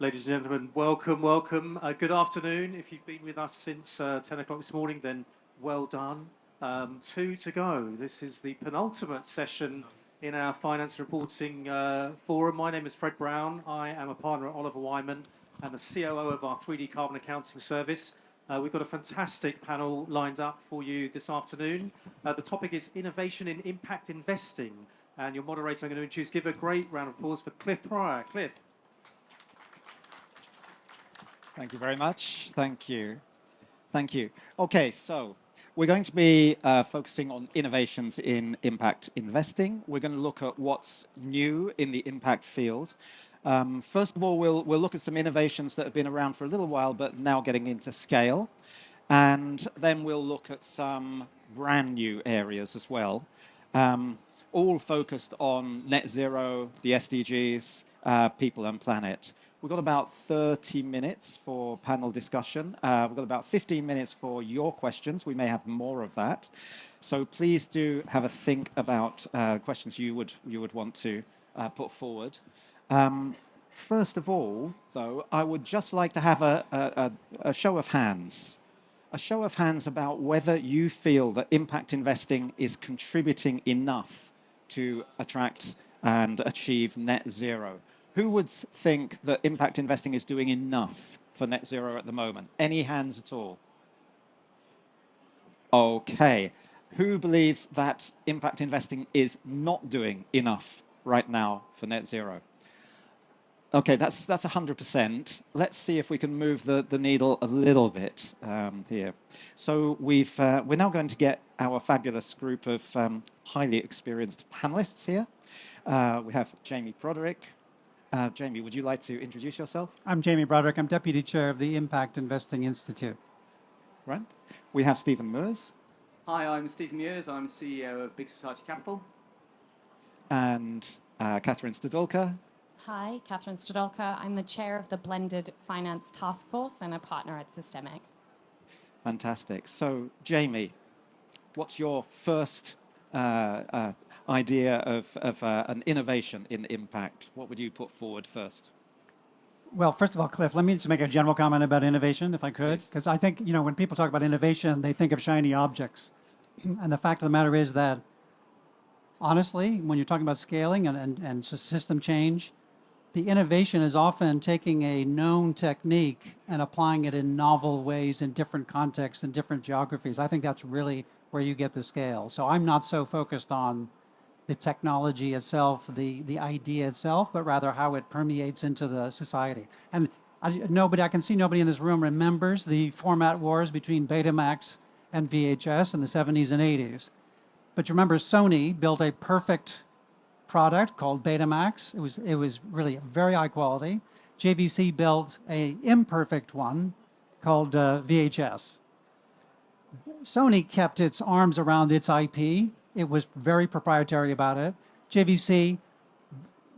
Ladies and gentlemen, welcome, welcome. Good afternoon. If you've been with us since 10 o'clock this morning, then well done. Two to go. This is the penultimate session in our finance reporting forum. My name is Fred Brown. I am a partner at Oliver Wyman and the COO of our 3D Carbon Accounting Service. We've got a fantastic panel lined up for you this afternoon. The topic is innovation in impact investing. And your moderator, I'm going to introduce, give a great round of applause for Cliff Pryor. Cliff. Thank you very much. Thank you. Thank you. Okay, so we're going to be focusing on innovations in impact investing. We're going to look at what's new in the impact field. First of all, we'll look at some innovations that have been around for a little while, but now getting into scale. And then we'll look at some brand new areas as well, all focused on net zero, the SDGs, people and planet. We've got about 30 minutes for panel discussion. We've got about 15 minutes for your questions. We may have more of that. So please do have a think about questions you would want to put forward. First of all, though, I would just like to have a show of hands. A show of hands about whether you feel that impact investing is contributing enough to attract and achieve net zero. Who would think that impact investing is doing enough for net zero at the moment? Any hands at all? Okay. Who believes that impact investing is not doing enough right now for net zero? Okay, that's 100%. Let's see if we can move the needle a little bit here. So we're now going to get our fabulous group of highly experienced panelists here. We have Jamie Broderick. Jamie, would you like to introduce yourself? I'm Jamie Broderick. I'm Deputy Chair of the Impact Investing Institute. Right. We have Stephen Mears. Hi, I'm Stephen Mears. I'm CEO of Big Society Capital. And Catherine Stadolka. Hi, Catherine Stadolka. I'm the Chair of the Blended Finance Task Force and a partner at Systemic. Fantastic. So, Jamie, what's your first idea of an innovation in impact? What would you put forward first? Well, first of all, Cliff, let me just make a general comment about innovation, if I could, because I think, when people talk about innovation, they think of shiny objects. And the fact of the matter is that, honestly, when you're talking about scaling and system change, the innovation is often taking a known technique and applying it in novel ways in different contexts and different geographies. I think that's really where you get the scale. So I'm not so focused on the technology itself, the idea itself, but rather how it permeates into the society. And I can see nobody in this room remembers the format wars between Betamax and VHS in the 70s and 80s. But you remember Sony built a perfect product called Betamax. It was really very high quality. JVC built an imperfect one called VHS. Sony kept its arms around its IP. It was very proprietary about it. JVC,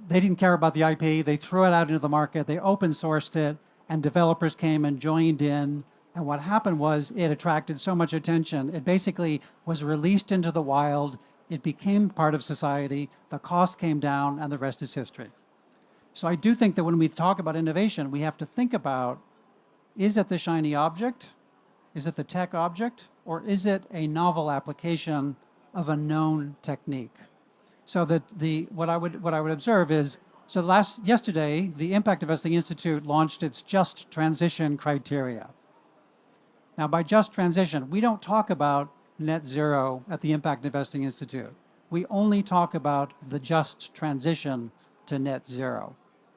they didn't care about the IP. They threw it out into the market. They open sourced it, and developers came and joined in. And what happened was it attracted so much attention. It basically was released into the wild. It became part of society. The cost came down, and the rest is history. So I do think that when we talk about innovation, we have to think about, is it the shiny object? Is it the tech object? Or is it a novel application of a known technique? So that what I would observe is, yesterday, the Impact Investing Institute launched its Just Transition criteria. Now, by just transition, we don't talk about net zero at the Impact Investing Institute. We only talk about the just transition to net zero,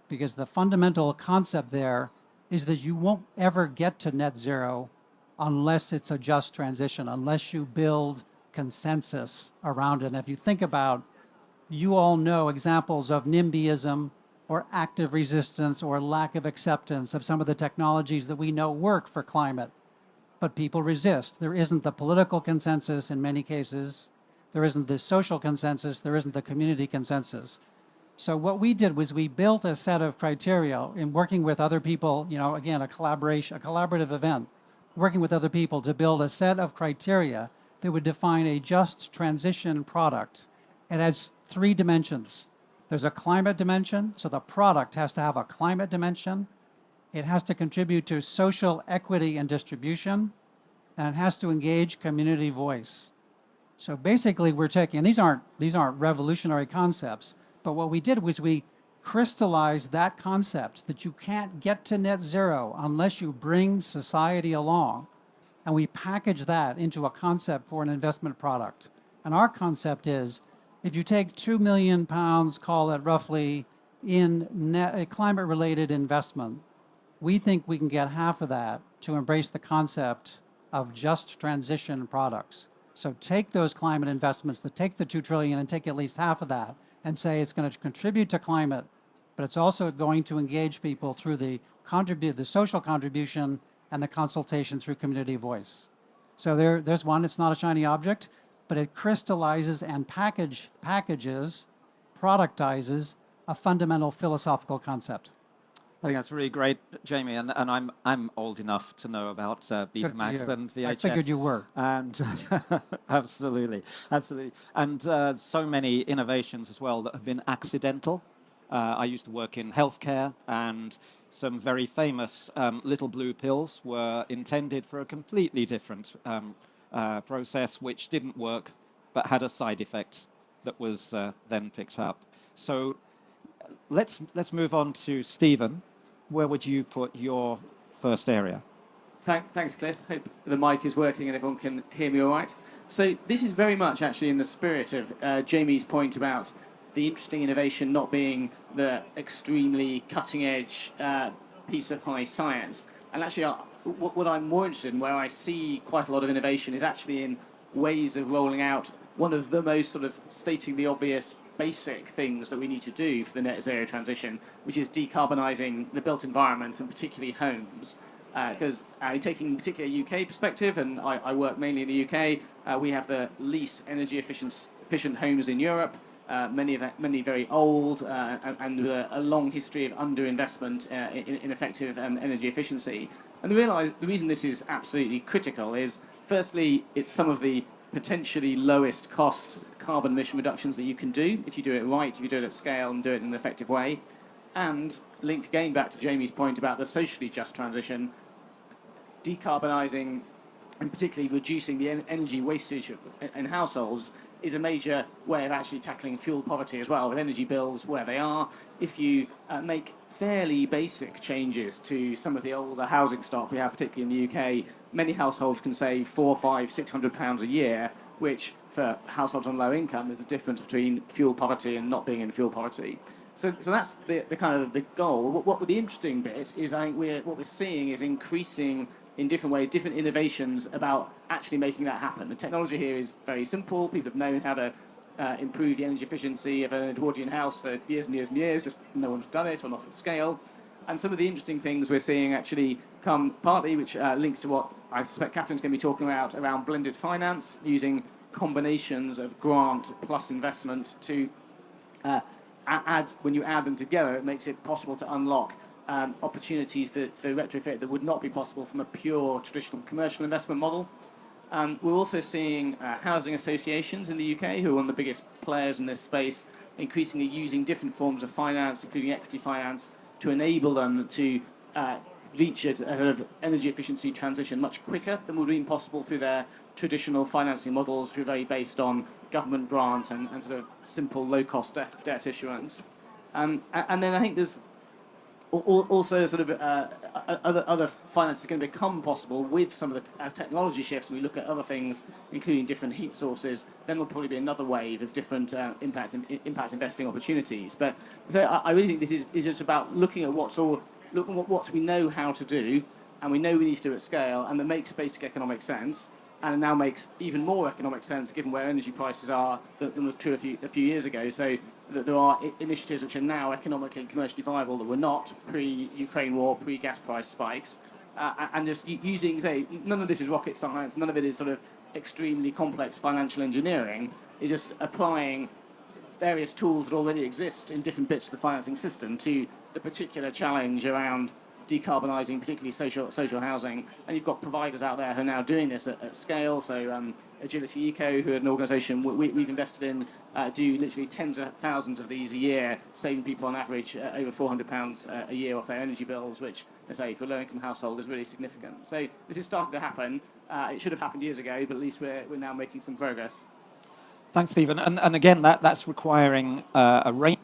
because the fundamental concept there is that you won't ever get to net zero unless it's a just transition, unless you build consensus around it. And if you think about, you all know examples of NIMBYism or active resistance or lack of acceptance of some of the technologies that we know work for climate, but people resist. There isn't the political consensus in many cases. There isn't the social consensus. There isn't the community consensus. So what we did was we built a set of criteria in working with other people, again, a collaborative event, working with other people to build a set of criteria that would define a just transition product. It has 3 dimensions. There's a climate dimension, so the product has to have a climate dimension. it has to contribute to social equity and distribution, and it has to engage community voice. So basically, we're taking, and these aren't revolutionary concepts, but what we did was we crystallized that concept that you can't get to net zero unless you bring society along, and we package that into a concept for an investment product. And our concept is, if you take £2 million, call it roughly, in net, climate-related investment, we think we can get half of that to embrace the concept of just transition products. So take those climate investments that take the 2 trillion and take at least half of that and say it's going to contribute to climate, but it's also going to engage people through the social contribution and the consultation through community voice. So there's one. It's not a shiny object, but it crystallizes and packages, productizes a fundamental philosophical concept. I think that's really great, Jamie, and I'm old enough to know about Betamax and VHS. I figured you were. And absolutely, and so many innovations as well that have been accidental. I used to work in healthcare, and some very famous little blue pills were intended for a completely different process, which didn't work, but had a side effect that was then picked up. So let's move on to Stephen. Where would you put your first area? Thanks, Cliff. Hope the mic is working and everyone can hear me all right. So this is very much actually in the spirit of Jamie's point about the interesting innovation not being the extremely cutting-edge piece of high science. And actually, what I'm more interested in, where I see quite a lot of innovation, is actually in ways of rolling out one of the most sort of stating the obvious basic things that we need to do for the net zero transition, which is decarbonising the built environment and particularly homes. Because taking particularly a UK perspective, and I work mainly in the UK, we have the least energy efficient homes in Europe, many very old, and a long history of underinvestment in effective energy efficiency. And the reason this is absolutely critical is, firstly, it's some of the potentially lowest cost carbon emission reductions that you can do if you do it right, if you do it at scale and do it in an effective way. And linked again back to Jamie's point about the socially just transition, decarbonising and particularly reducing the energy wastage in households is a major way of actually tackling fuel poverty as well, with energy bills where they are. If you make fairly basic changes to some of the older housing stock we have, particularly in the UK, many households can save £400, £500, £600 a year, which for households on low income is the difference between fuel poverty and not being in fuel poverty. So that's the kind of the goal. What the interesting bit is, I think what we're seeing is increasing in different ways, different innovations about actually making that happen. The technology here is very simple. People have known how to improve the energy efficiency of an Edwardian house for years and years and years, just no one's done it or not at scale. And some of the interesting things we're seeing actually come partly, which links to what I suspect Catherine's going to be talking about, around blended finance, using combinations of grant plus investment to when you add them together, it makes it possible to unlock opportunities for retrofit that would not be possible from a pure traditional commercial investment model. We're also seeing housing associations in the UK, who are one of the biggest players in this space, increasingly using different forms of finance, including equity finance, to enable them to reach a sort of energy efficiency transition much quicker than would have been possible through their traditional financing models, which are very based on government grant and sort of simple low-cost debt issuance. And then I think there's also sort of other finance is going to become possible with some of the, as technology shifts and we look at other things, including different heat sources, then there'll probably be another wave of different impact investing opportunities. But so I really think this is just about looking at what we know how to do, and we know we need to do at scale, and that makes basic economic sense. And it now makes even more economic sense given where energy prices are than was true a few years ago. So that there are initiatives which are now economically and commercially viable that were not pre-Ukraine war, pre-gas price spikes. And just using, say, none of this is rocket science, none of it is sort of extremely complex financial engineering. It's just applying various tools that already exist in different bits of the financing system to the particular challenge around decarbonising, particularly social housing. And you've got providers out there who are now doing this at scale. So Agility Eco, who are an organisation we've invested in, do literally tens of thousands of these a year, saving people on average over £400 a year off their energy bills, which, as I say, for a low-income household is really significant. So this is starting to happen. It should have happened years ago, but at least we're now making some progress. Thanks, Stephen. And again, that's requiring a range.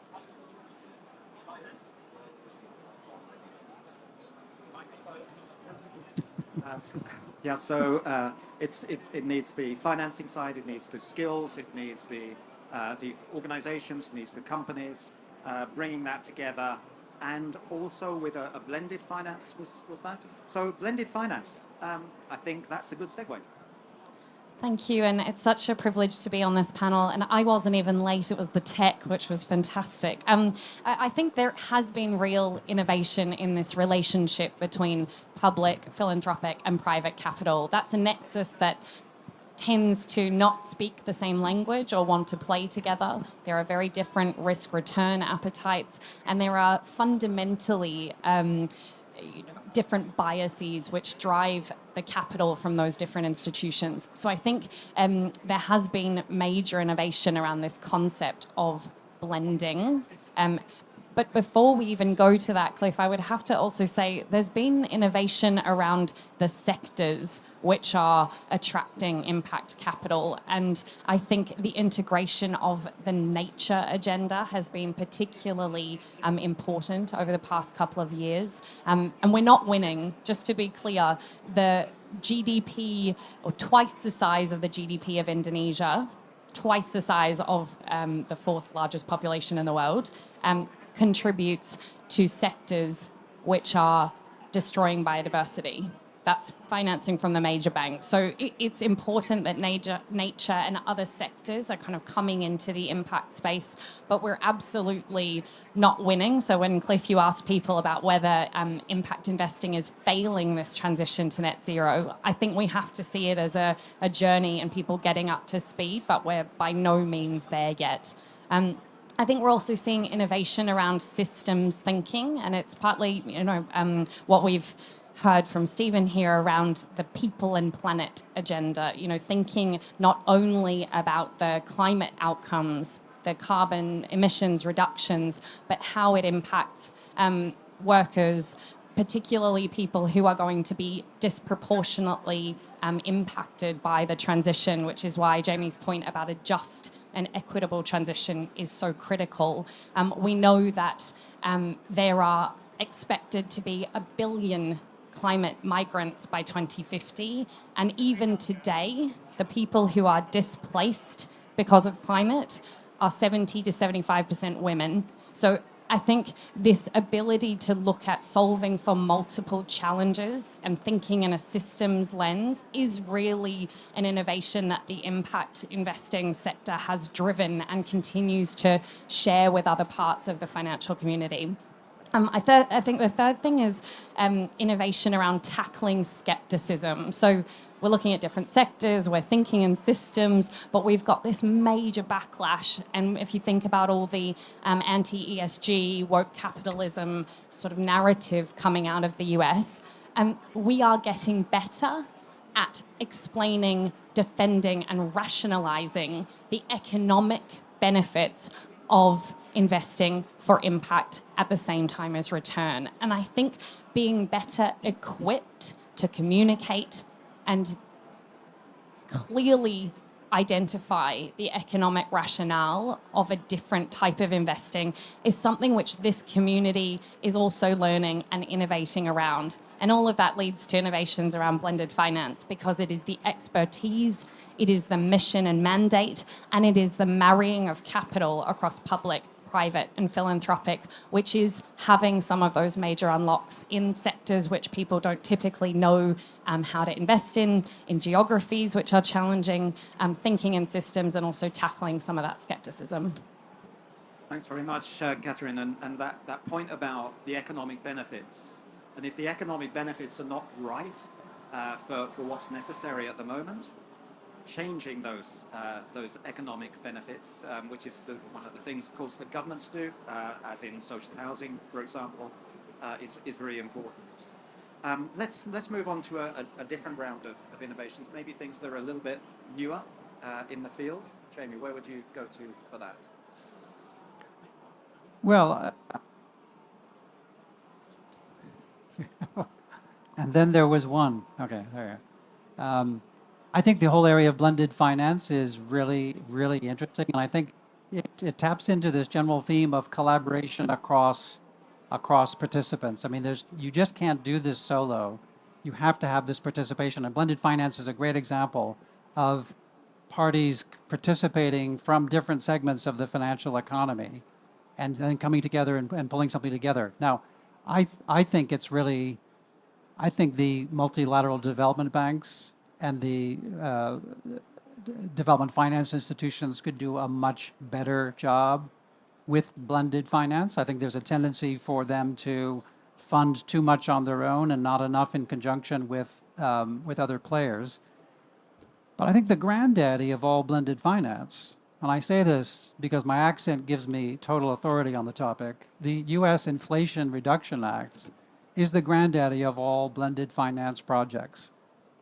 Yeah, so it needs the financing side, it needs the skills, it needs the organizations, it needs the companies, bringing that together, and also with a blended finance, was that? So blended finance, I think that's a good segue. Thank you, and it's such a privilege to be on this panel. And I wasn't even late; it was the tech, which was fantastic. I think there has been real innovation in this relationship between public, philanthropic, and private capital. That's a nexus that tends to not speak the same language or want to play together. There are very different risk-return appetites, and there are fundamentally different biases which drive the capital from those different institutions. So I think there has been major innovation around this concept of blending. But before we even go to that, Cliff, I would have to also say there's been innovation around the sectors which are attracting impact capital. And I think the integration of the nature agenda has been particularly important over the past couple of years. And we're not winning, just to be clear, the GDP, or twice the size of the GDP of Indonesia, twice the size of the fourth largest population in the world, contributes to sectors which are destroying biodiversity. That's financing from the major banks. So it's important that nature and other sectors are kind of coming into the impact space, but we're absolutely not winning. So when, Cliff, you asked people about whether impact investing is failing this transition to net zero, I think we have to see it as a journey and people getting up to speed, but we're by no means there yet. I think we're also seeing innovation around systems thinking, and it's partly, what we've heard from Stephen here around the people and planet agenda, thinking not only about the climate outcomes, the carbon emissions reductions, but how it impacts workers, particularly people who are going to be disproportionately impacted by the transition, which is why Jamie's point about a just and equitable transition is so critical. We know that there are expected to be 1 billion climate migrants by 2050, and even today, the people who are displaced because of climate are 70 to 75% women. So I think this ability to look at solving for multiple challenges and thinking in a systems lens is really an innovation that the impact investing sector has driven and continues to share with other parts of the financial community. I think the third thing is innovation around tackling skepticism. So we're looking at different sectors, we're thinking in systems, but we've got this major backlash. And if you think about all the anti-ESG, woke capitalism sort of narrative coming out of the US, we are getting better at explaining, defending, and rationalizing the economic benefits of investing for impact at the same time as return. And I think being better equipped to communicate and clearly identify the economic rationale of a different type of investing is something which this community is also learning and innovating around. And all of that leads to innovations around blended finance, because it is the expertise, it is the mission and mandate, and it is the marrying of capital across public, private, and philanthropic, which is having some of those major unlocks in sectors which people don't typically know how to invest in geographies which are challenging, thinking in systems, and also tackling some of that skepticism. Thanks very much, Catherine. And that point about the economic benefits, and if the economic benefits are not right for what's necessary at the moment, changing those economic benefits, which is one of the things, of course, that governments do, as in social housing, for example, is really important. Let's move on to a different round of innovations, maybe things that are a little bit newer in the field. Jamie, where would you go to for that? Well, and then there was one. Okay, there. I think the whole area of blended finance is really, really interesting, and I think it taps into this general theme of collaboration across participants. I mean, you just can't do this solo. You have to have this participation, and blended finance is a great example of parties participating from different segments of the financial economy, and then coming together and pulling something together. Now, I think it's really I think the multilateral development banks and the development finance institutions could do a much better job with blended finance. I think there's a tendency for them to fund too much on their own and not enough in conjunction with other players. But I think the granddaddy of all blended finance, and I say this because my accent gives me total authority on the topic, the U.S. Inflation Reduction Act is the granddaddy of all blended finance projects.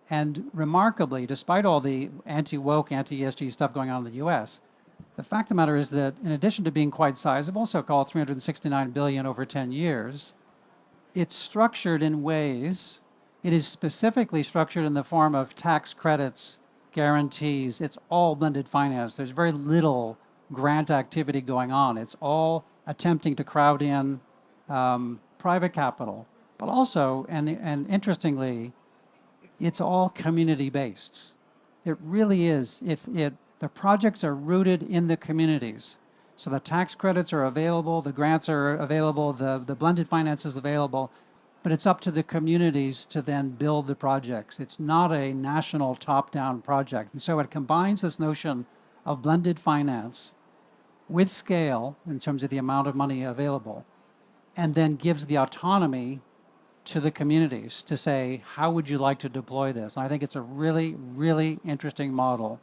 And remarkably, despite all the anti-woke, anti-ESG stuff going on in the U.S., the fact of the matter is that in addition to being quite sizable, so-called 369 billion over 10 years, it's structured in ways, it is specifically structured in the form of tax credits, guarantees. It's all blended finance. There's very little grant activity going on. It's all attempting to crowd in private capital, but also, and interestingly, it's all community-based. It really is. The projects are rooted in the communities. So the tax credits are available, the grants are available, the blended finance is available, but it's up to the communities to then build the projects. It's not a national top-down project. And so it combines this notion of blended finance with scale in terms of the amount of money available, and then gives the autonomy to the communities to say, how would you like to deploy this? And I think it's a really, really interesting model.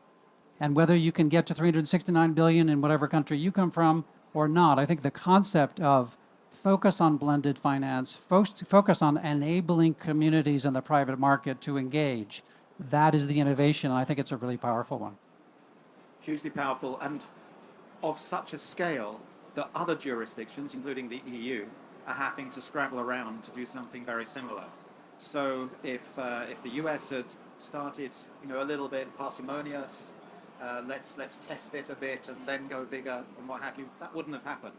And whether you can get to 369 billion in whatever country you come from or not, I think the concept of focus on blended finance, focus on enabling communities in the private market to engage, that is the innovation. And I think it's a really powerful one. Hugely powerful, and of such a scale that other jurisdictions, including the EU, are having to scrabble around to do something very similar. So if the US had started, a little bit parsimonious, let's test it a bit and then go bigger and what have you, that wouldn't have happened.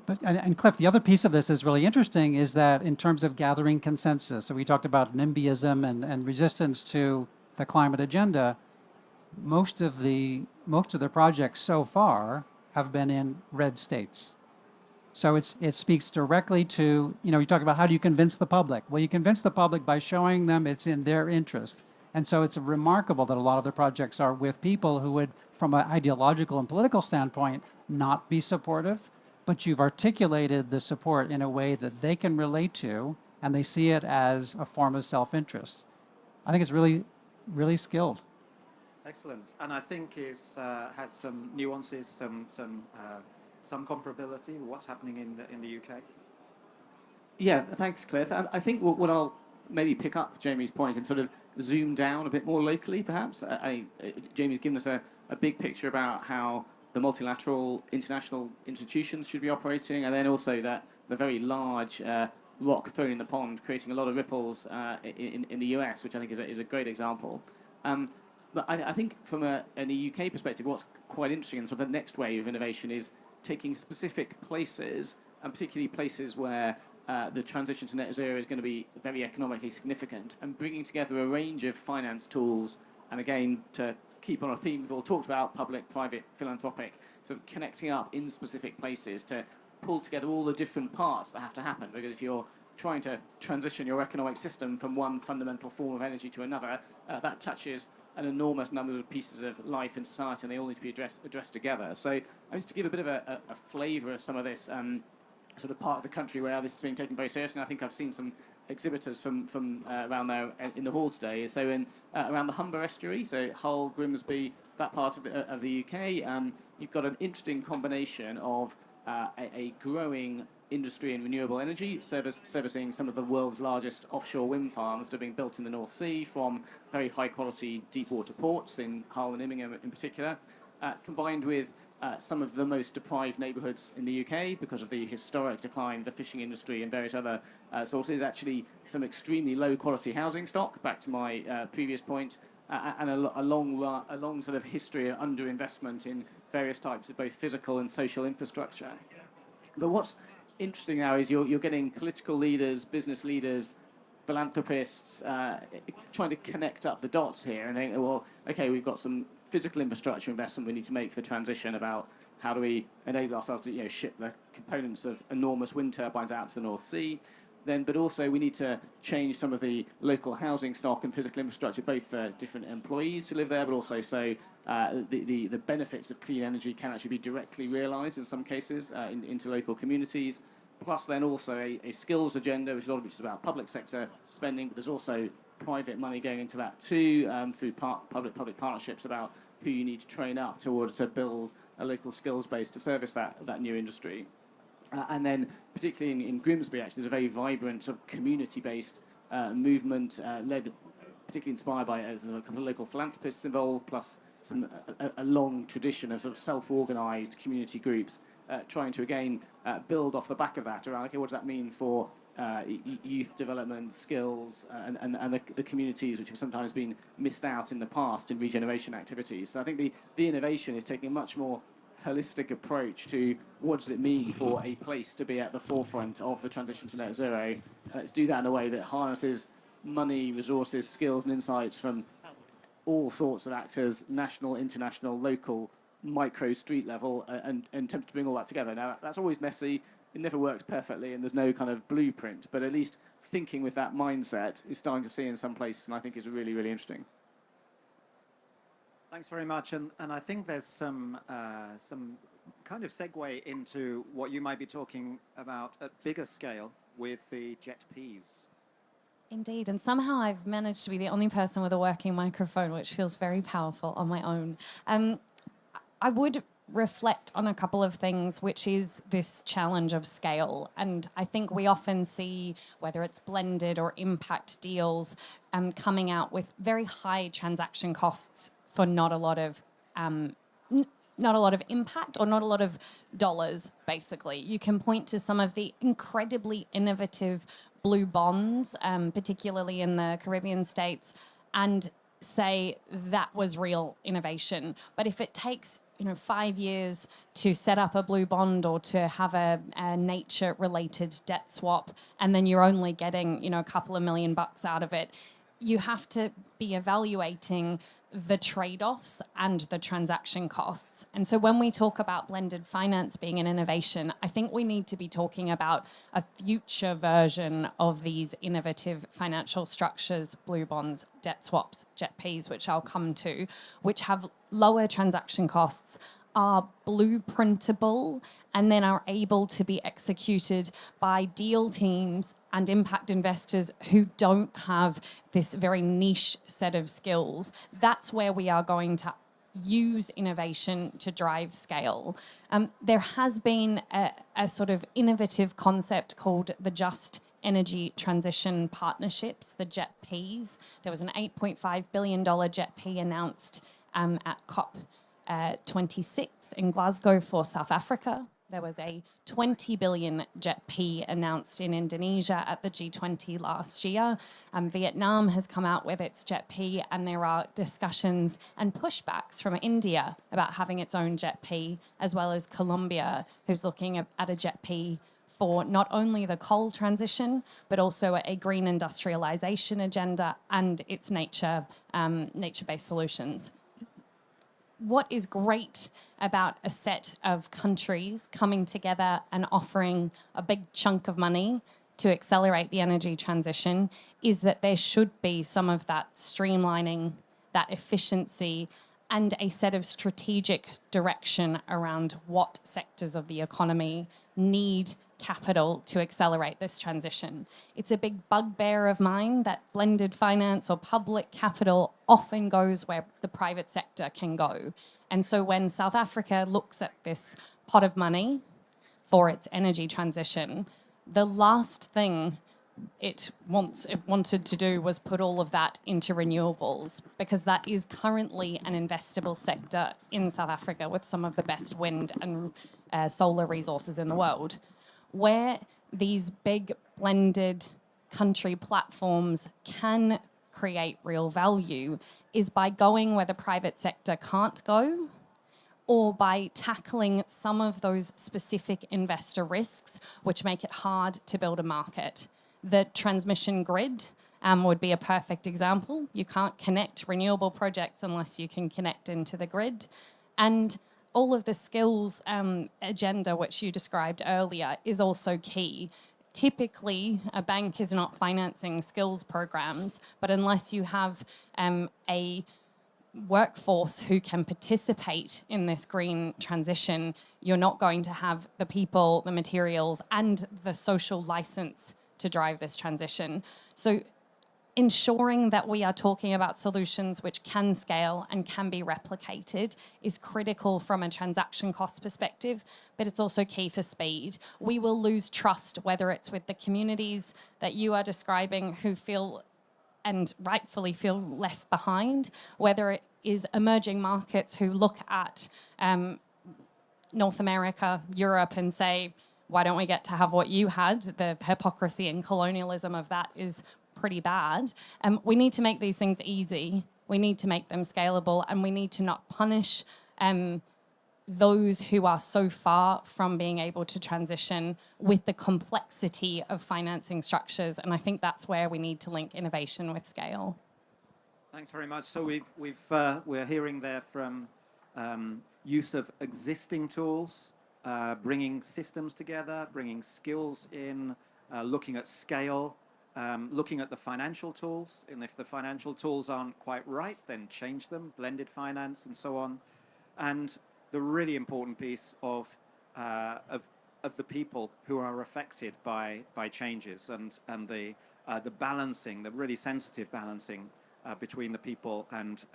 But and Cliff, the other piece of this is really interesting is that in terms of gathering consensus, so we talked about NIMBYism and resistance to the climate agenda. Most of the projects so far have been in red states. So it speaks directly to, you talk about how do you convince the public? Well, you convince the public by showing them it's in their interest. And so it's remarkable that a lot of the projects are with people who would, from an ideological and political standpoint, not be supportive, but you've articulated the support in a way that they can relate to, and they see it as a form of self-interest. I think it's really, really skilled. Excellent, and I think has some nuances, some comparability with what's happening in the UK. Yeah, thanks, Cliff. I think what I'll maybe pick up Jamie's point and sort of zoom down a bit more locally, perhaps. Jamie's given us a big picture about how the multilateral international institutions should be operating, and then also that the very large rock thrown in the pond, creating a lot of ripples in the US, which I think is a great example. But I think from a UK perspective, what's quite interesting and sort of the next wave of innovation is taking specific places, and particularly places where the transition to net zero is going to be very economically significant, and bringing together a range of finance tools, and again, to keep on a theme we've all talked about, public, private, philanthropic, sort of connecting up in specific places to pull together all the different parts that have to happen. Because if you're trying to transition your economic system from one fundamental form of energy to another, that touches an enormous number of pieces of life in society, and they all need to be addressed together. So, just to give a bit of a flavour of some of this sort of part of the country where this is being taken very seriously, and I think I've seen some exhibitors from around there in the hall today. So in around the Humber estuary, so Hull, Grimsby, that part of the UK, you've got an interesting combination of a growing industry in renewable energy, servicing some of the world's largest offshore wind farms that are being built in the North Sea from very high quality deep water ports in Hull and Immingham in particular, combined with some of the most deprived neighbourhoods in the UK because of the historic decline of the fishing industry and various other sources, actually some extremely low quality housing stock, back to my previous point, and a long sort of history of underinvestment in various types of both physical and social infrastructure. But what's interesting now is you're getting political leaders, business leaders, philanthropists trying to connect up the dots here and think, well, okay, we've got some physical infrastructure investment we need to make for the transition about how do we enable ourselves to ship the components of enormous wind turbines out to the North Sea. But also we need to change some of the local housing stock and physical infrastructure, both for different employees to live there, but also so the benefits of clean energy can actually be directly realised in some cases into local communities. Plus then also a skills agenda, which a lot of which is about public sector spending, but there's also private money going into that too, through public partnerships about who you need to train up in order to build a local skills base to service that new industry. And then, particularly in Grimsby, actually, there's a very vibrant sort of community-based movement, led, particularly inspired by a couple of local philanthropists involved, plus a long tradition of sort of self-organised community groups trying to, again, build off the back of that around, okay, what does that mean for youth development, skills, and the communities which have sometimes been missed out in the past in regeneration activities. So I think the innovation is taking a much more holistic approach to what does it mean for a place to be at the forefront of the transition to net zero. Let's do that in a way that harnesses money, resources, skills and insights from all sorts of actors, national, international, local, micro, street level, and attempt to bring all that together. Now, that's always messy. It never works perfectly, and there's no kind of blueprint. But at least thinking with that mindset is starting to see in some places, and I think is really, really interesting. Thanks very much, and I think there's some kind of segue into what you might be talking about at bigger scale with the jet Ps. Indeed, and somehow I've managed to be the only person with a working microphone, which feels very powerful on my own. I would reflect on a couple of things, which is this challenge of scale. And I think we often see, whether it's blended or impact deals, coming out with very high transaction costs for not a lot of impact or not a lot of dollars, basically. You can point to some of the incredibly innovative blue bonds, particularly in the Caribbean states, and say that was real innovation. But if it takes 5 years to set up a blue bond or to have a nature-related debt swap, and then you're only getting a couple of $1 million out of it, you have to be evaluating the trade-offs and the transaction costs. And so when we talk about blended finance being an innovation, I think we need to be talking about a future version of these innovative financial structures, blue bonds, debt swaps, jet Ps, which I'll come to, which have lower transaction costs, are blueprintable, and then are able to be executed by deal teams and impact investors who don't have this very niche set of skills. That's where we are going to use innovation to drive scale. There has been a sort of innovative concept called the Just Energy Transition Partnerships, the jet Ps. There was an $8.5 billion jet P announced at COP 26 in Glasgow for South Africa. There was a 20 billion jet P announced in Indonesia at the G20 last year. Vietnam has come out with its jet P, and there are discussions and pushbacks from India about having its own jet P, as well as Colombia, who's looking at a jet P for not only the coal transition, but also a green industrialization agenda and its nature-based solutions. What is great about a set of countries coming together and offering a big chunk of money to accelerate the energy transition is that there should be some of that streamlining, that efficiency, and a set of strategic direction around what sectors of the economy need capital to accelerate this transition. It's a big bugbear of mine that blended finance or public capital often goes where the private sector can go. And so when South Africa looks at this pot of money, for its energy transition, the last thing it wanted to do was put all of that into renewables, because that is currently an investable sector in South Africa with some of the best wind and solar resources in the world. Where these big blended country platforms can create real value is by going where the private sector can't go, or by tackling some of those specific investor risks which make it hard to build a market. The transmission grid would be a perfect example. You can't connect renewable projects unless you can connect into the grid. And all of the skills agenda which you described earlier is also key. Typically, a bank is not financing skills programs, but unless you have a workforce who can participate in this green transition, you're not going to have the people, the materials, and the social license to drive this transition. So ensuring that we are talking about solutions which can scale and can be replicated is critical from a transaction cost perspective, but it's also key for speed. We will lose trust, whether it's with the communities that you are describing who feel and rightfully feel left behind, whether it is emerging markets who look at North America, Europe, and say, why don't we get to have what you had? The hypocrisy and colonialism of that is pretty bad. We need to make these things easy. We need to make them scalable, and we need to not punish those who are so far from being able to transition with the complexity of financing structures. And I think that's where we need to link innovation with scale. Thanks very much. So we're hearing there from use of existing tools, bringing systems together, bringing skills in, looking at scale, looking at the financial tools. And if the financial tools aren't quite right, then change them, blended finance and so on. And the really important piece of the people who are affected by changes, and the balancing, the really sensitive balancing between the people and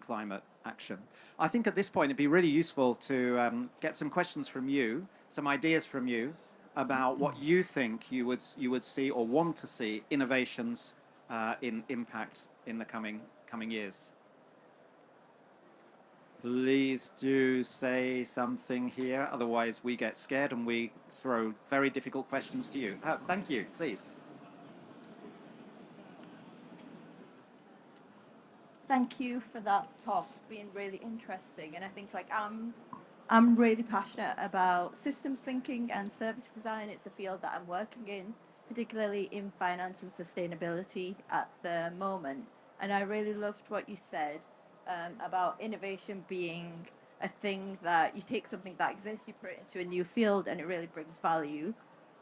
climate action. I think at this point it'd be really useful to get some questions from you, some ideas from you about what you think you would see or want to see innovations in impact in the coming years. Please do say something here, otherwise we get scared and we throw very difficult questions to you. Thank you, please. Thank you for that talk. It's been really interesting, and I think I'm really passionate about systems thinking and service design. It's a field that I'm working in, particularly in finance and sustainability at the moment. And I really loved what you said about innovation being a thing that you take something that exists, you put it into a new field, and it really brings value.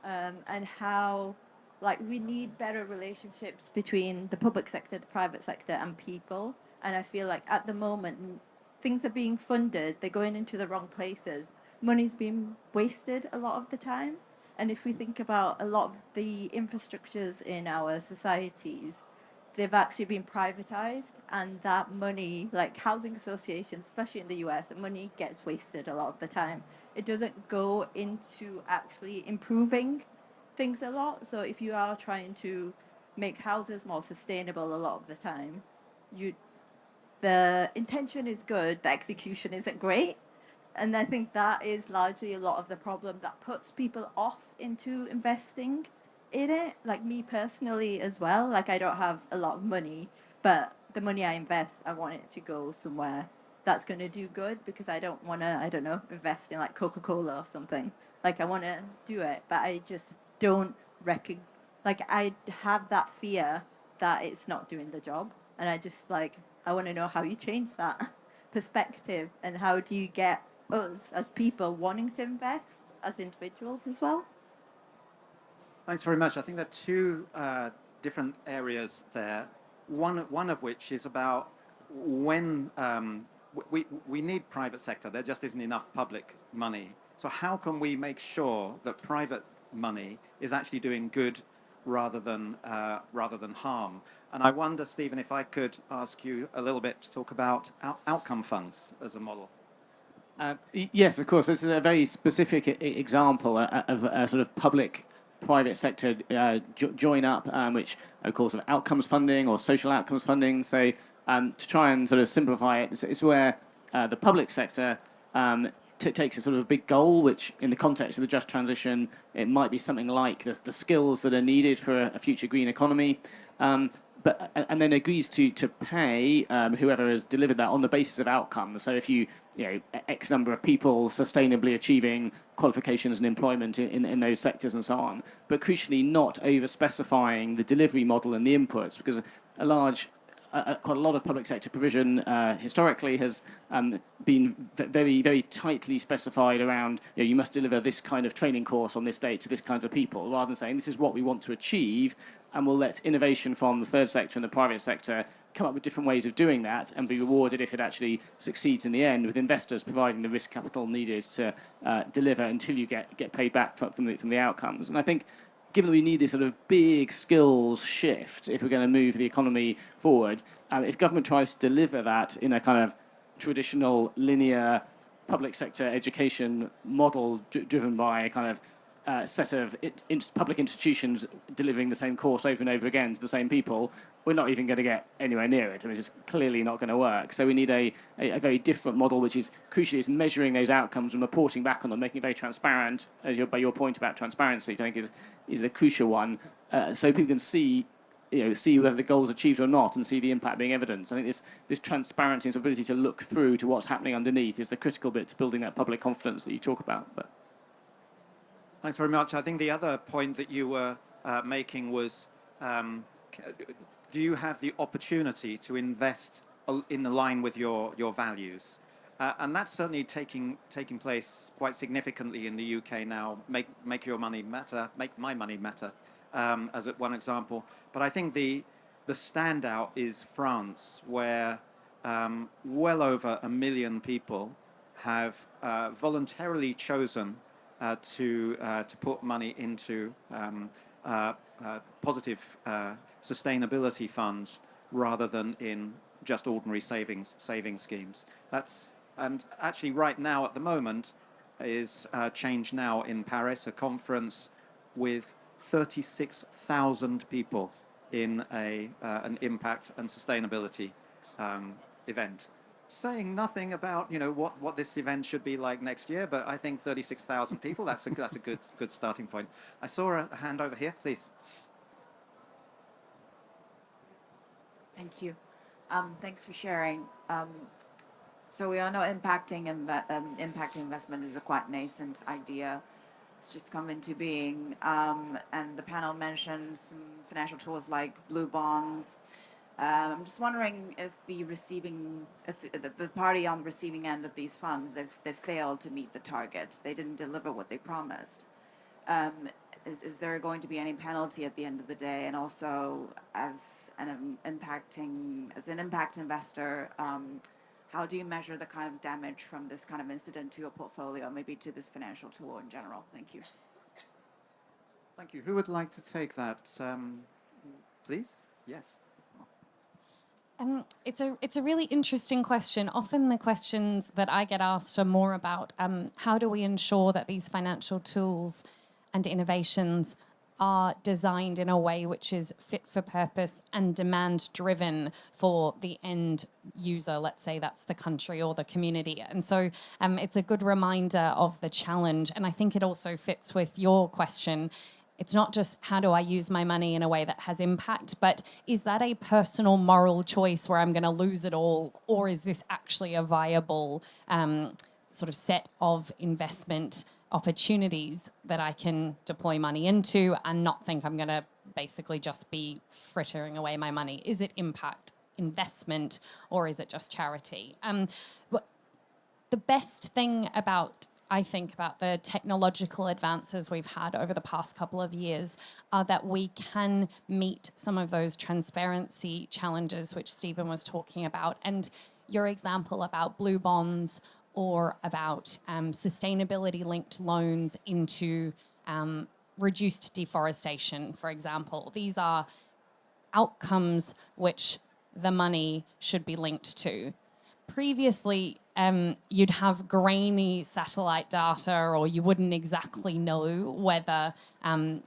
And how we need better relationships between the public sector, the private sector, and people. And I feel like at the moment, things are being funded, they're going into the wrong places. Money's being wasted a lot of the time. And if we think about a lot of the infrastructures in our societies, they've actually been privatized, and that money, like housing associations, especially in the US, money gets wasted a lot of the time. It doesn't go into actually improving things a lot. So if you are trying to make houses more sustainable a lot of the time, the intention is good, the execution isn't great. And I think that is largely a lot of the problem that puts people off into investing in it. Like me personally as well, like I don't have a lot of money, but the money I invest, I want it to go somewhere that's going to do good, because I don't want to, I don't know, invest in like Coca-Cola or something. Like I want to do it, but I just don't I have that fear that it's not doing the job. And I want to know how you change that perspective, and how do you get us as people wanting to invest as individuals as well? Thanks very much. I think there are two different areas there. One of which is about when we need private sector. There just isn't enough public money. So how can we make sure that private money is actually doing good rather than harm? And I wonder, Stephen, if I could ask you a little bit to talk about outcome funds as a model. Yes, of course. This is a very specific example of a sort of public-private sector join up, which are called sort of outcomes funding or social outcomes funding. So to try and sort of simplify it, it's where the public sector takes a sort of big goal, which in the context of the just transition, it might be something like the skills that are needed for a future green economy. And then agrees to pay whoever has delivered that on the basis of outcomes. So if you know X number of people sustainably achieving qualifications and employment in those sectors and so on, but crucially not over specifying the delivery model and the inputs, because quite a lot of public sector provision historically has been very, very tightly specified around, you must deliver this kind of training course on this date to this kinds of people, rather than saying this is what we want to achieve, and we'll let innovation from the third sector and the private sector come up with different ways of doing that and be rewarded if it actually succeeds in the end, with investors providing the risk capital needed to deliver until you get paid back from the outcomes. And I think given that we need this sort of big skills shift if we're going to move the economy forward, if government tries to deliver that in a kind of traditional linear public sector education model driven by a kind of set of public institutions delivering the same course over and over again to the same people, we're not even going to get anywhere near it. I mean, it's just clearly not going to work. So we need a very different model, which is crucially is measuring those outcomes and reporting back on them, making it very transparent. By your point about transparency, I think is the crucial one, so people can see whether the goal is achieved or not, and see the impact being evidenced. I think this transparency and ability to look through to what's happening underneath is the critical bit to building that public confidence that you talk about. But thanks very much. I think the other point that you were making was, do you have the opportunity to invest in line with your values? And that's certainly taking place quite significantly in the UK now. Make your money matter, make my money matter, as one example. But I think the standout is France, where well over 1 million people have voluntarily chosen to put money into positive sustainability funds rather than in just ordinary savings schemes. And actually right now at the moment is Change Now in Paris, a conference with 36,000 people in an impact and sustainability event. Saying nothing about what this event should be like next year, but I think 36,000 people, that's a good starting point. I saw a hand over here, please. Thank you. Thanks for sharing. So we all know impact investment is a quite nascent idea. It's just come into being, and the panel mentioned some financial tools like blue bonds. I'm just wondering if the party on the receiving end of these funds, they've failed to meet the target. They didn't deliver what they promised. Is there going to be any penalty at the end of the day? And also, as an impact investor, how do you measure the kind of damage from this kind of incident to your portfolio, maybe to this financial tool in general? Thank you. Thank you. Who would like to take that? Please? Yes. It's a really interesting question. Often the questions that I get asked are more about how do we ensure that these financial tools and innovations are designed in a way which is fit for purpose and demand driven for the end user. Let's say that's the country or the community. And so it's a good reminder of the challenge. And I think it also fits with your question. It's not just how do I use my money in a way that has impact, but is that a personal moral choice where I'm going to lose it all? Or is this actually a viable sort of set of investment opportunities that I can deploy money into and not think I'm going to basically just be frittering away my money? Is it impact investment or is it just charity? But the best thing I think about the technological advances we've had over the past couple of years are that we can meet some of those transparency challenges which Stephen was talking about. And your example about blue bonds or about sustainability-linked loans into reduced deforestation, for example. These are outcomes which the money should be linked to. Previously, you'd have grainy satellite data, or you wouldn't exactly know whether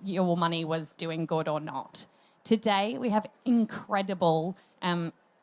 your money was doing good or not. Today, we have incredible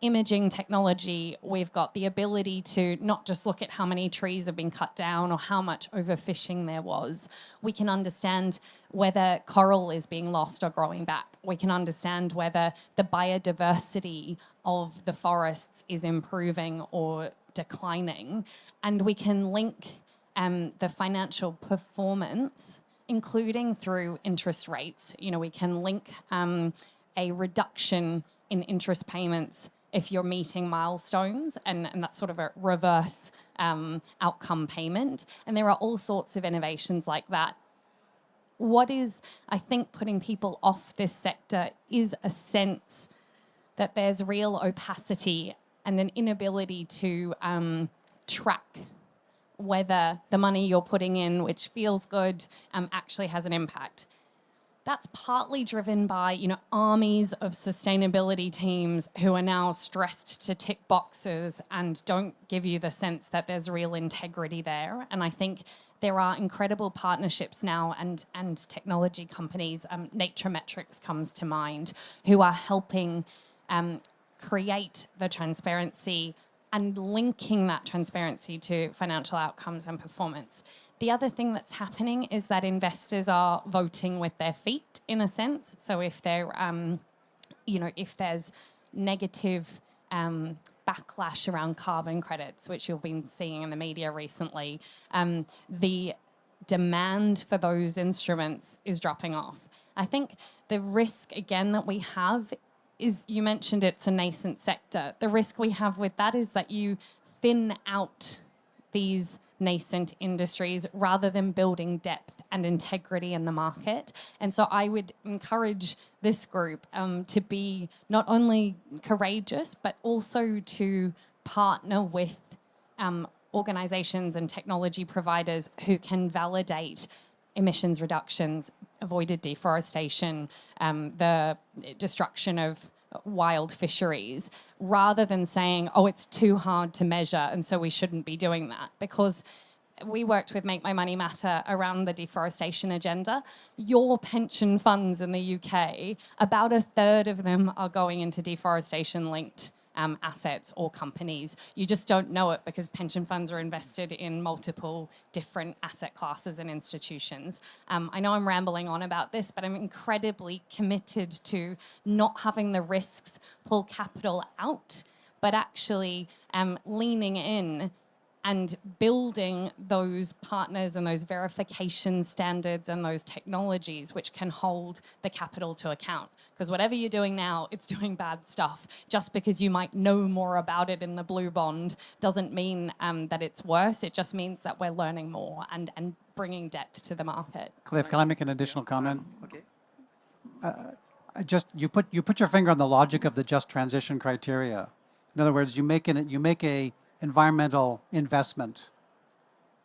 imaging technology. We've got the ability to not just look at how many trees have been cut down or how much overfishing there was. We can understand whether coral is being lost or growing back. We can understand whether the biodiversity of the forests is improving or declining. And we can link the financial performance, including through interest rates. You know, we can link a reduction in interest payments if you're meeting milestones, and that's sort of a reverse outcome payment. And there are all sorts of innovations like that. What is, I think, putting people off this sector is a sense that there's real opacity and an inability to track whether the money you're putting in, which feels good, actually has an impact. That's partly driven by, you know, armies of sustainability teams who are now stressed to tick boxes and don't give you the sense that there's real integrity there. And I think there are incredible partnerships now and technology companies, Naturemetrics comes to mind, who are helping create the transparency and linking that transparency to financial outcomes and performance. The other thing that's happening is that investors are voting with their feet, in a sense. So if they're, you know, if there's negative backlash around carbon credits, which you've been seeing in the media recently, the demand for those instruments is dropping off. I think the risk, again, that we have is, you mentioned it's a nascent sector. The risk we have with that is that you thin out these nascent industries rather than building depth and integrity in the market. And so I would encourage this group to be not only courageous, but also to partner with organizations and technology providers who can validate emissions reductions, avoided deforestation, the destruction of wild fisheries, rather than saying, oh, it's too hard to measure and so we shouldn't be doing that. Because we worked with Make My Money Matter around the deforestation agenda. Your pension funds in the UK, about a third of them are going into deforestation-linked assets or companies. You just don't know it because pension funds are invested in multiple different asset classes and institutions. I know I'm rambling on about this, but I'm incredibly committed to not having the risks pull capital out, but actually leaning in and building those partners and those verification standards and those technologies which can hold the capital to account. Because whatever you're doing now, it's doing bad stuff. Just because you might know more about it in the blue bond doesn't mean that it's worse. It just means that we're learning more and bringing depth to the market. Cliff, can I make an additional comment? Okay. You put your finger on the logic of the just transition criteria. In other words, you make a environmental investment,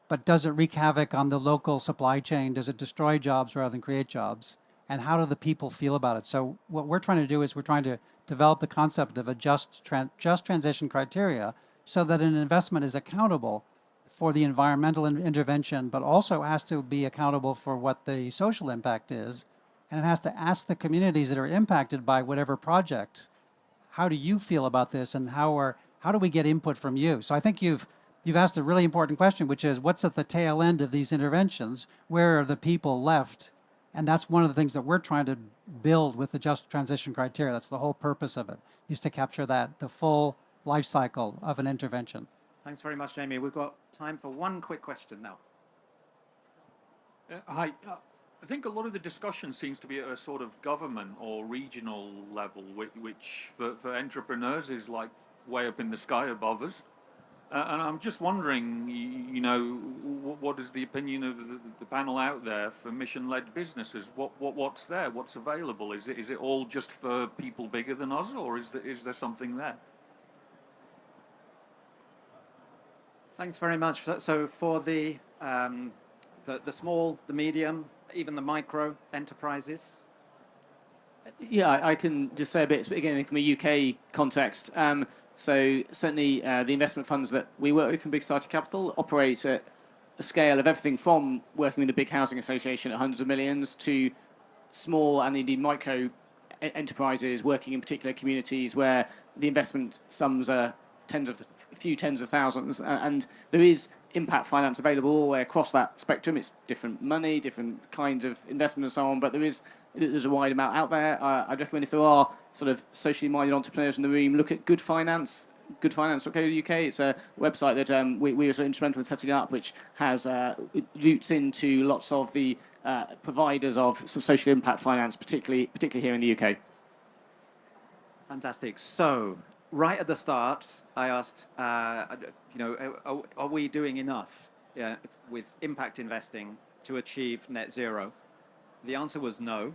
but does it wreak havoc on the local supply chain? Does it destroy jobs rather than create jobs? And how do the people feel about it? So what we're trying to do is we're trying to develop the concept of a just transition criteria so that an investment is accountable for the environmental intervention, but also has to be accountable for what the social impact is. And it has to ask the communities that are impacted by whatever project, how do you feel about this, and how do we get input from you? So I think you've asked a really important question, which is what's at the tail end of these interventions? Where are the people left? And that's one of the things that we're trying to build with the just transition criteria. That's the whole purpose of it, is to capture that, the full life cycle of an intervention. Thanks very much, Jamie. We've got time for one quick question now. Hi. I think a lot of the discussion seems to be at a sort of government or regional level, which for entrepreneurs is like way up in the sky above us. And I'm just wondering, you know, what is the opinion of the panel out there for mission-led businesses? What's there? What's available? Is it all just for people bigger than us, or is there something there? Thanks very much. So for the small, the medium, even the micro enterprises, Yeah, I can just say a bit, again, from a UK context. So certainly the investment funds that we work with from Big Society Capital operate at a scale of everything from working with the big housing association at hundreds of millions to small and indeed micro enterprises working in particular communities where the investment sums are a few tens of thousands, and there is impact finance available all the way across that spectrum. It's different money, different kinds of investment, and so on. But there's a wide amount out there. I'd recommend if there are sort of socially minded entrepreneurs in the room, look at Good Finance. Goodfinance.co.uk. It's a website that we were sort of instrumental in setting up, which has routes into lots of the providers of sort of social impact finance, particularly here in the UK. Fantastic. So, right at the start, I asked, are we doing enough with impact investing to achieve net zero? The answer was no.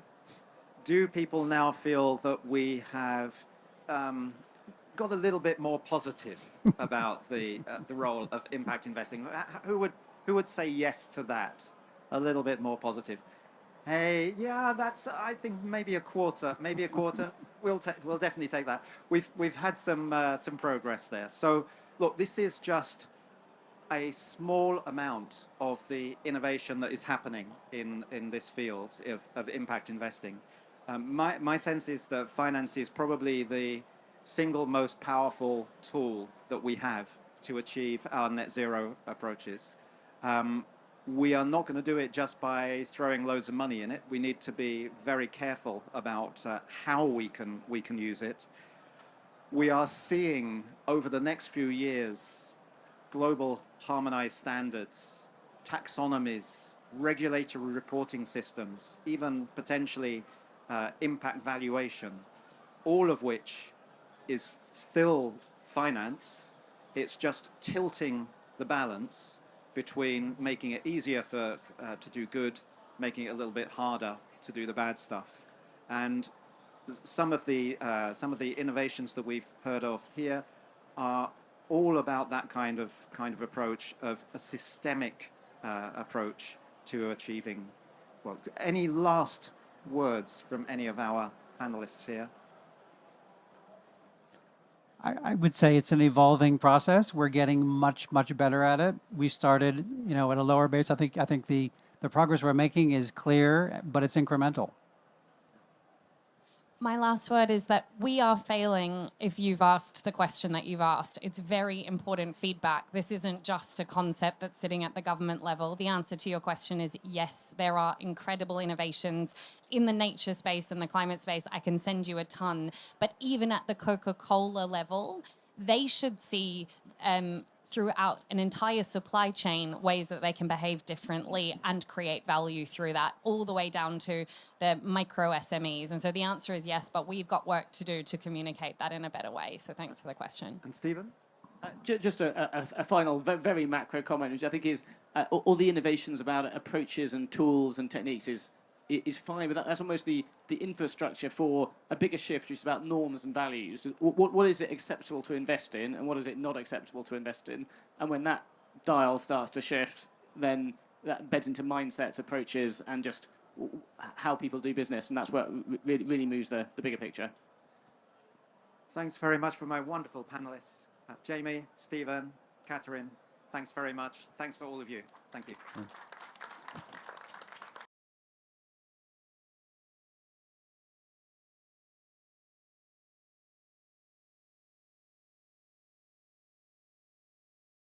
Do people now feel that we have got a little bit more positive about the role of impact investing? Who would say yes to that? A little bit more positive. Hey, yeah, that's, I think maybe a quarter. We'll definitely take that. We've had some progress there. So look, this is just a small amount of the innovation that is happening in this field of impact investing. My sense is that finance is probably the single most powerful tool that we have to achieve our net zero approaches. We are not going to do it just by throwing loads of money in it. We need to be very careful about how we can use it. We are seeing over the next few years global harmonized standards, taxonomies, regulatory reporting systems, even potentially impact valuation, all of which is still finance. It's just tilting the balance between making it easier to do good, making it a little bit harder to do the bad stuff. And some of the innovations that we've heard of here are all about that kind of approach, of a systemic approach to achieving. Well, any last words from any of our panelists here? I would say it's an evolving process. We're getting much better at it. We started, at a lower base. I think the progress we're making is clear, but it's incremental. My last word is that we are failing if you've asked the question that you've asked. It's very important feedback. This isn't just a concept that's sitting at the government level. The answer to your question is yes, there are incredible innovations in the nature space and the climate space. I can send you a ton. But even at the Coca-Cola level, they should see throughout an entire supply chain ways that they can behave differently and create value through that, all the way down to the micro SMEs. And so the answer is yes, but we've got work to do to communicate that in a better way. So thanks for the question. And Stephen? Just a final, very macro comment, which I think is all the innovations about approaches and tools and techniques is fine, but that's almost the infrastructure for a bigger shift, which is about norms and values. What is it acceptable to invest in, and what is it not acceptable to invest in? And when that dial starts to shift, then that beds into mindsets, approaches, and just how people do business, and that's what really moves the bigger picture. Thanks very much for my wonderful panelists. Jamie, Stephen, Catherine, thanks very much. Thanks for all of you. Thank you.